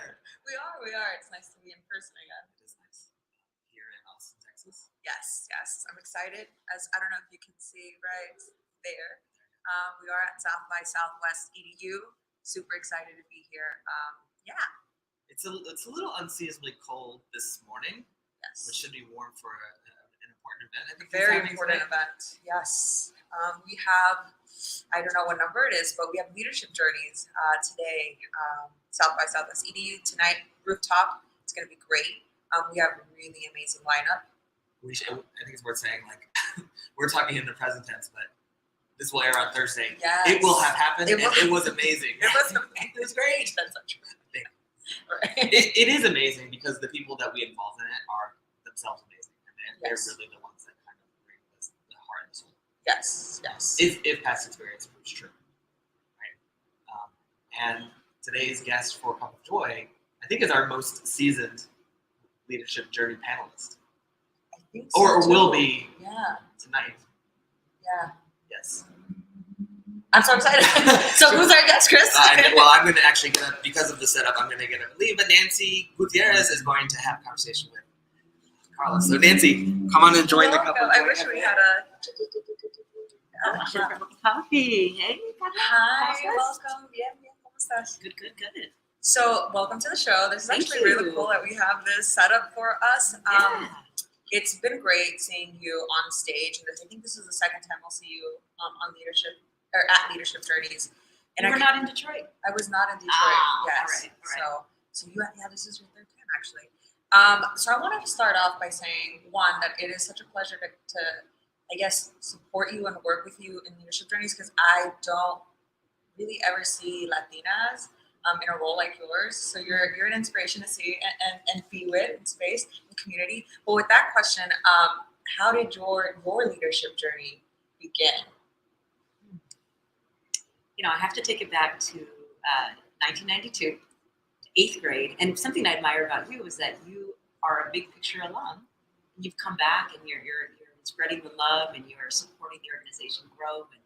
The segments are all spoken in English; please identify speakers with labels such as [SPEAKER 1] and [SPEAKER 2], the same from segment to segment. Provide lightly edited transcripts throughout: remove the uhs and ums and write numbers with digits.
[SPEAKER 1] We are. It's nice to be in person again.
[SPEAKER 2] It is nice. Here in Austin, Texas.
[SPEAKER 1] Yes. I'm excited. As I don't know if you can see right there. We are at South by Southwest EDU. Super excited to be here. Yeah.
[SPEAKER 2] It's a little unseasonably cold this morning,
[SPEAKER 1] Yes.
[SPEAKER 2] which should be warm for an important event. I think
[SPEAKER 1] Very important event. Yes. We have, I don't know what number it is, but we have leadership journeys today. South by Southwest EDU tonight, rooftop. It's going to be great. We have a really amazing lineup.
[SPEAKER 2] I think it's worth saying, like, we're talking in the present tense, but this will air on Thursday.
[SPEAKER 1] Yes.
[SPEAKER 2] It will have happened, and it was amazing.
[SPEAKER 1] It was great. That's not true.
[SPEAKER 2] I think.
[SPEAKER 1] Right.
[SPEAKER 2] It is amazing because the people that we involve in it are themselves amazing, and they're really the ones that kind of bring the heart and the soul.
[SPEAKER 1] Yes.
[SPEAKER 2] If past experience proves true, right? And today's guest for Cup of Joy, I think, is our most seasoned leadership journey panelist.
[SPEAKER 1] I think so,
[SPEAKER 2] or will be tonight.
[SPEAKER 1] Yeah.
[SPEAKER 2] Yes.
[SPEAKER 1] I'm so excited. So who's our guest, Chris?
[SPEAKER 2] Well, I'm going to actually get up, because of the setup, I'm going to get up and leave, but Nancy Gutierrez is going to have a conversation with Carlos. So Nancy, come on and join the Cup of Joy.
[SPEAKER 1] I wish we had a...
[SPEAKER 3] Coffee. Hey.
[SPEAKER 1] Hi, welcome. Bien, ¿cómo estás?
[SPEAKER 3] Good.
[SPEAKER 1] So, welcome to the show. This is actually really cool that we have this set up for us. It's been great seeing you on stage, and I think this is the second time I'll see you on leadership or at Leadership Journeys. And
[SPEAKER 3] you were not in Detroit.
[SPEAKER 1] I was not in Detroit. Yes.
[SPEAKER 3] All right.
[SPEAKER 1] So you, this is your third time actually. So I wanted to start off by saying, one, that it is such a pleasure to I guess, support you and work with you in Leadership Journeys, because I don't really ever see Latinas in a role like yours. So you're an inspiration to see and be with in space and community. But with that question, how did your leadership journey begin?
[SPEAKER 3] You know, I have to take it back to 1992, 8th grade. And something I admire about you is that you are a big picture alum. You've come back and you're spreading the love, and you're supporting the organization grow, and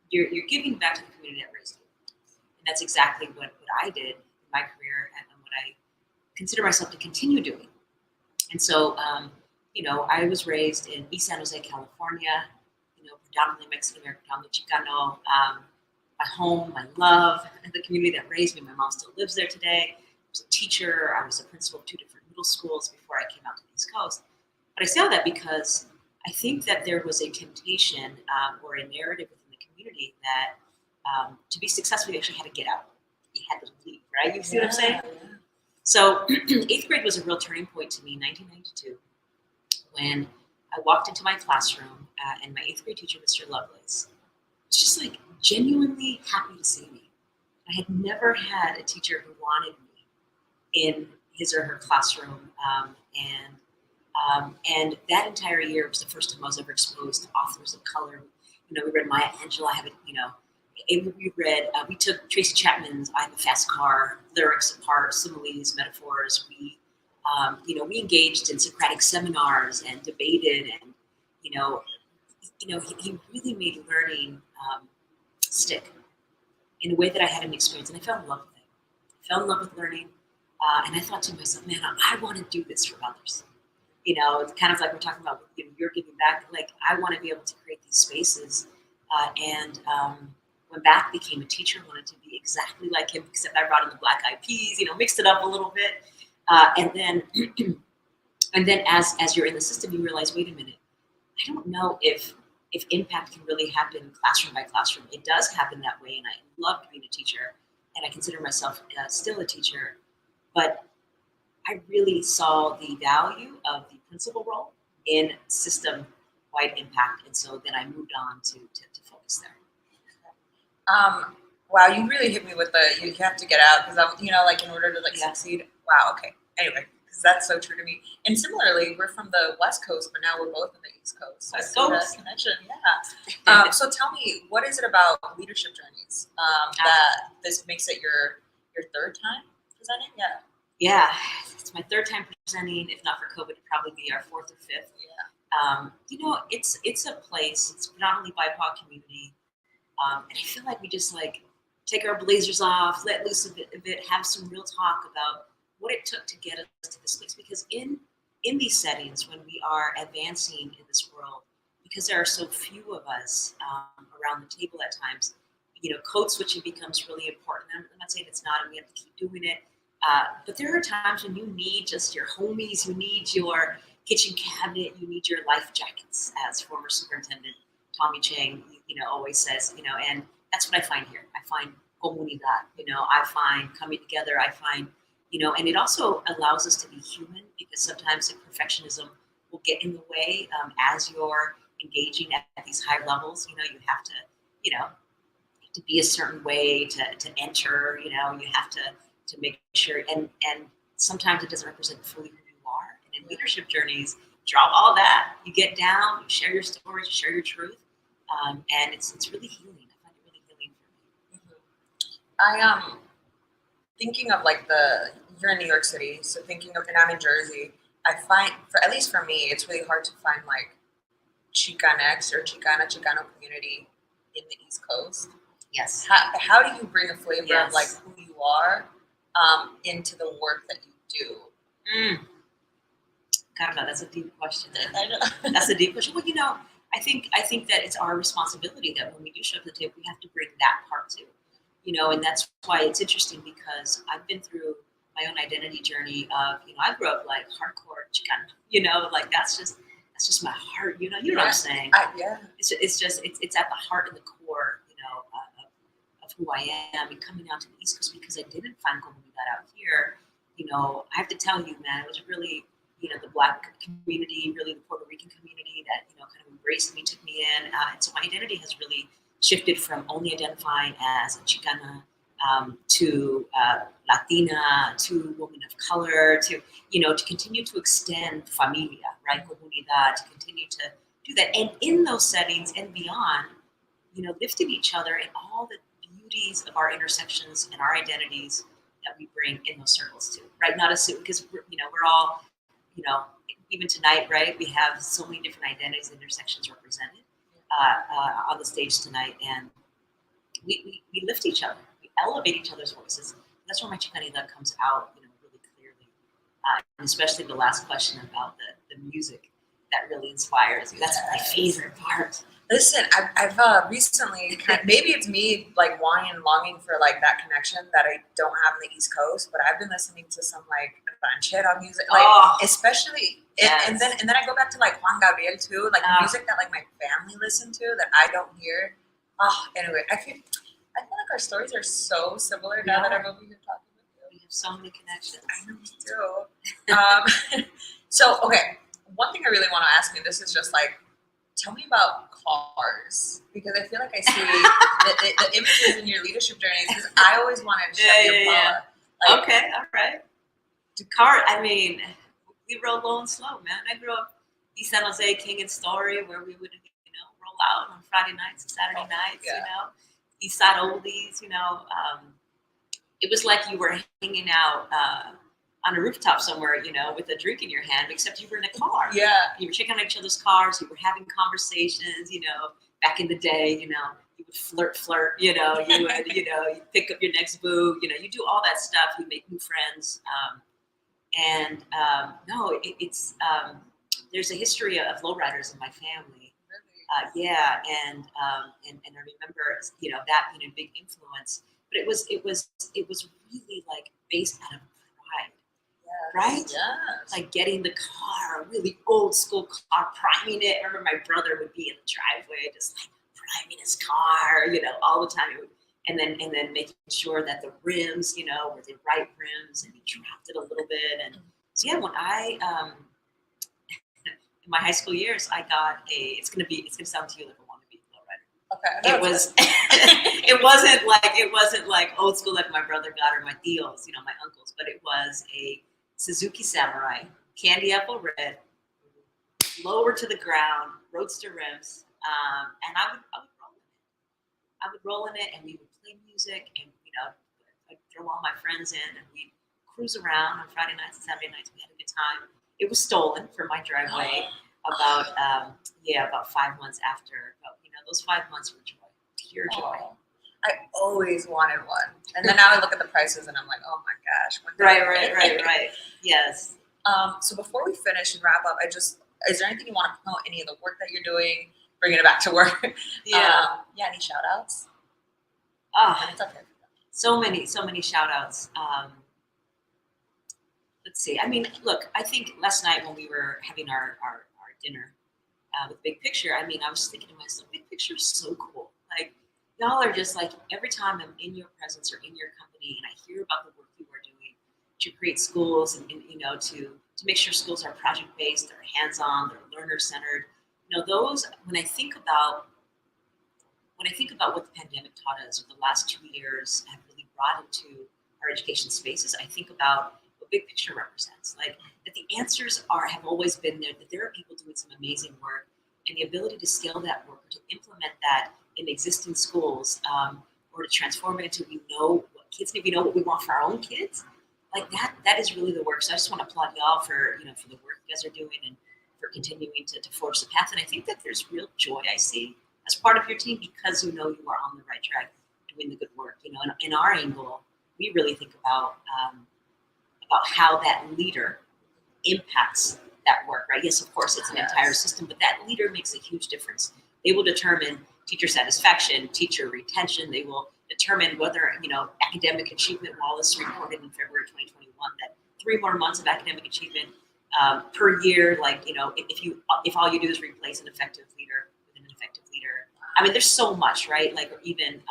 [SPEAKER 3] you're giving back to the community that raised you. And that's exactly what I did in my career, and what I consider myself to continue doing. And so, you know, I was raised in East San Jose, California, you know, predominantly Mexican-American, predominantly Chicano. My home, my love, and the community that raised me. My mom still lives there today. I was a teacher. I was a principal of 2 different middle schools before I came out to the East Coast. But I say all that because I think that there was a temptation or a narrative within the community that to be successful, you actually had to get out. You had to leave, right? You see what I'm saying?
[SPEAKER 1] Yeah.
[SPEAKER 3] So 8th grade was a real turning point to me in 1992 when I walked into my classroom and my 8th grade teacher, Mr. Lovelace, was just like genuinely happy to see me. I had never had a teacher who wanted me in his or her classroom, and that entire year was the first time I was ever exposed to authors of color. You know, we read Maya Angelou. We took Tracy Chapman's "I Have a Fast Car" lyrics apart, similes, metaphors. We engaged in Socratic seminars and debated, and he really made learning stick in a way that I hadn't experienced, and I fell in love with it. I fell in love with learning, and I thought to myself, man, I want to do this for others. You know, it's kind of like we're talking about, you know, you're giving back. Like, I want to be able to create these spaces. When Back became a teacher, I wanted to be exactly like him, except I brought in the Black Eyed Peas, you know, mixed it up a little bit. And then as you're in the system, you realize, wait a minute, I don't know if impact can really happen classroom by classroom. It does happen that way, and I loved being a teacher, and I consider myself still a teacher, but I really saw the value of the principal role in system-wide impact, and so then I moved on to focus there.
[SPEAKER 1] Wow, you really hit me with you have to get out, because I'm, like, in order to succeed. Wow, okay. Anyway, because that's so true to me. And similarly, we're from the West Coast, but now we're both in the East Coast.
[SPEAKER 3] West
[SPEAKER 1] So
[SPEAKER 3] Coast.
[SPEAKER 1] that connection, yeah. So tell me, what is it about Leadership Journeys that this makes it your third time presenting? Yeah.
[SPEAKER 3] Yeah, it's my third time presenting. If not for COVID, it'd probably be our 4th or 5th.
[SPEAKER 1] Yeah.
[SPEAKER 3] It's a place. It's predominantly BIPOC community, and I feel like we just take our blazers off, let loose a bit, have some real talk about what it took to get us to this place. Because in these settings, when we are advancing in this world, because there are so few of us around the table at times, code switching becomes really important. I'm not saying it's not, and we have to keep doing it. But there are times when you need just your homies, you need your kitchen cabinet, you need your life jackets, as former Superintendent Tommy Chang, always says, and that's what I find here. I find comunidad, I find coming together, I find, and it also allows us to be human, because sometimes the perfectionism will get in the way as you're engaging at these high levels. You have to be a certain way to enter, you have to make sure, and sometimes it doesn't represent fully who you are. And in leadership journeys, drop all that, you get down, you share your stories, you share your truth, and it's really healing. I find it really healing for me.
[SPEAKER 1] I thinking of like you're in New York City, so thinking of, and I'm in Jersey. I find, at least for me, it's really hard to find like Chicanx or Chicano community in the East Coast.
[SPEAKER 3] Yes.
[SPEAKER 1] How do you bring a flavor
[SPEAKER 3] Yes.
[SPEAKER 1] of like who you are into the work that you do?
[SPEAKER 3] Carla, that's a deep question.
[SPEAKER 1] I know.
[SPEAKER 3] That's a deep question. Well, I think that it's our responsibility that when we do show up at the table, we have to bring that part too. And that's why it's interesting, because I've been through my own identity journey of, I grew up like hardcore Chicano, like that's just my heart, you know what I'm saying?
[SPEAKER 1] Yeah.
[SPEAKER 3] It's at the heart and the core, of who I am, and coming out to the East Coast, because I didn't find comunidad out here. I have to tell you, man, it was really, the Black community, really the Puerto Rican community that, kind of embraced me, took me in. And so my identity has really shifted from only identifying as a Chicana to Latina, to woman of color, to, to continue to extend familia, right? Comunidad, to continue to do that. And in those settings and beyond, lifting each other in all the beauties of our intersections and our identities that we bring in those circles too, right? Not as, because we're all, even tonight, right? We have so many different identities and intersections represented on the stage tonight, and we lift each other, we elevate each other's voices. That's where my Chicanidad comes out, really clearly, and especially the last question about the music that really inspires me. That's my favorite part.
[SPEAKER 1] Listen, I've recently, maybe it's me like wanting and longing for like that connection that I don't have in the East Coast, but I've been listening to some like ranchera music, like especially,
[SPEAKER 3] yes.
[SPEAKER 1] and then I go back to like Juan Gabriel too, like music that like my family listened to that I don't hear. Anyway, I feel like our stories are so similar now that I'm over here talking with you.
[SPEAKER 3] We have so many connections.
[SPEAKER 1] I know we do. So, okay, one thing I really want to ask you, this is just like, tell me about cars, because I feel like I see the images in your leadership journeys, because I always wanted to show your Paula. Like,
[SPEAKER 3] okay, all right. The car, I mean, we rode low and slow, man. I grew up East San Jose, King and Story, where we would, roll out on Friday nights and Saturday nights, East Side oldies, it was like you were hanging out on a rooftop somewhere, with a drink in your hand, except you were in a car.
[SPEAKER 1] Yeah.
[SPEAKER 3] You were checking on each other's cars, you were having conversations, back in the day, you would flirt, you would, you pick up your next boo, you do all that stuff, you make new friends. It's there's a history of lowriders in my family.
[SPEAKER 1] Really?
[SPEAKER 3] And I remember, that being a big influence, but it was really like based out of pride. Right?
[SPEAKER 1] Yes.
[SPEAKER 3] Like getting the car, a really old school car, priming it. I remember my brother would be in the driveway, just like priming his car, all the time. And then making sure that the rims, were the right rims, and he dropped it a little bit. And so when I in my high school years, I got it's gonna sound to you like a wannabe lowrider.
[SPEAKER 1] Okay.
[SPEAKER 3] It was it wasn't like old school like my brother got or my tios, my uncles, but it was a Suzuki Samurai, candy apple red, lower to the ground, roadster rims, and I would roll in it. I would roll in it, and we would play music, and I'd throw all my friends in, and we'd cruise around on Friday nights and Saturday nights. We had a good time. It was stolen from my driveway about 5 months after. But those 5 months were joy, pure joy.
[SPEAKER 1] I always wanted one. And then now I look at the prices and I'm like, oh my gosh.
[SPEAKER 3] Right. Yes.
[SPEAKER 1] So before we finish and wrap up, is there anything you want to promote? Any of the work that you're doing? Bringing it back to work.
[SPEAKER 3] Yeah.
[SPEAKER 1] Any shout outs? It's okay.
[SPEAKER 3] So many shout outs. Let's see. I mean, look, I think last night when we were having our dinner with Big Picture, I mean, I was thinking to myself, Big Picture is so cool. Like, y'all are just like, every time I'm in your presence or in your company and I hear about the work you are doing to create schools and you know, to make sure schools are project-based, they're hands-on, they're learner-centered. You know, those, when I think about what the pandemic taught us, or the last 2 years have really brought into our education spaces, I think about what Big Picture represents. Like, that the answers have always been there, that there are people doing some amazing work, and the ability to scale that work, to implement that in existing schools, or to transform it into we know what kids need, we know what we want for our own kids. Like that is really the work. So I just want to applaud y'all for the work you guys are doing and for continuing to forge the path. And I think that there's real joy I see as part of your team because you know you are on the right track doing the good work. You know, and in our angle, we really think about how that leader impacts that work, right? Yes, of course, it's an entire system, but that leader makes a huge difference. They will determine teacher satisfaction, teacher retention. They will determine whether, academic achievement. Wallace reported in February 2021 that 3 more months of academic achievement per year. Like, if all you do is replace an effective leader with an effective leader. I mean, there's so much, right? Like, or even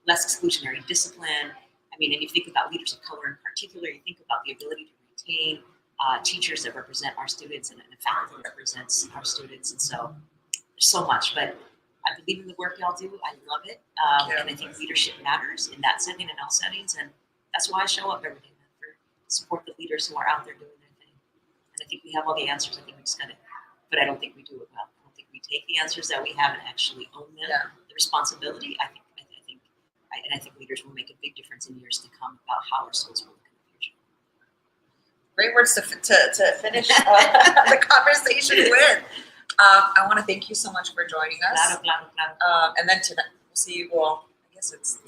[SPEAKER 3] less exclusionary discipline. I mean, and you think about leaders of color in particular, you think about the ability to retain teachers that represent our students and a faculty that represents our students. And so there's so much, but I believe in the work y'all do. I love it. And I think leadership matters in that setting and all settings. And that's why I show up every day, to support the leaders who are out there doing their thing. And I think we have all the answers. I think we just got it, but I don't think we do it well. I don't think we take the answers that we have and actually own them. Yeah. The responsibility, I think leaders will make a big difference in years to come about how our schools will look in the future.
[SPEAKER 1] Great words to finish the conversation with. I want to thank you so much for joining us.
[SPEAKER 3] Claro.
[SPEAKER 1] And then we'll see you. Well, I guess it's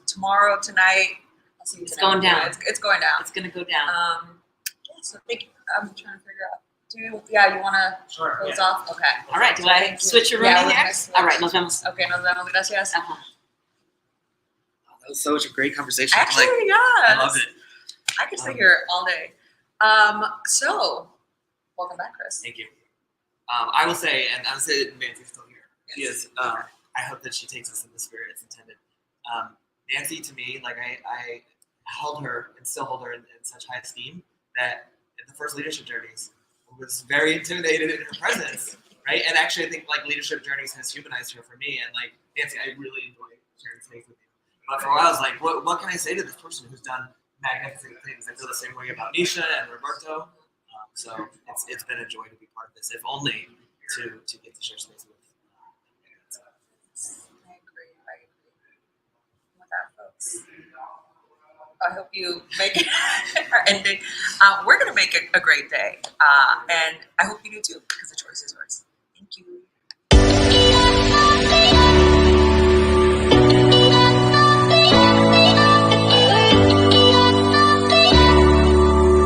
[SPEAKER 1] tomorrow, tonight. I'll see you.
[SPEAKER 3] It's going down.
[SPEAKER 1] It's going down.
[SPEAKER 3] It's going to go down.
[SPEAKER 1] So thank you. I'm trying to figure out. You want to close off? Okay.
[SPEAKER 3] All right. Do I switch your room in there? All right. Nos vemos.
[SPEAKER 1] Okay. Nos vemos. Gracias.
[SPEAKER 3] Uh-huh.
[SPEAKER 2] That was such a great conversation.
[SPEAKER 1] Actually,
[SPEAKER 2] I love it.
[SPEAKER 1] I could sit here all day. So, welcome back, Chris.
[SPEAKER 2] Thank you. I will say, and I'll say that Nancy's still here. Yes. She is. I hope that she takes us in the spirit it's intended. Nancy, to me, like I held her and still hold her in such high esteem that in the first leadership journeys, I was very intimidated in her presence, right? And actually, I think like leadership journeys has humanized her for me. And like Nancy, I really enjoy sharing space with you. But for a while, I was like, what can I say to this person who's done magnificent things? I feel the same way about Nisha and Roberto. So it's been a joy to be part of this, if only to get to share space with.
[SPEAKER 1] I agree. With that, folks. I hope you make it our ending. We're going to make it a great day. And I hope you do too, because the choice is yours. Thank you.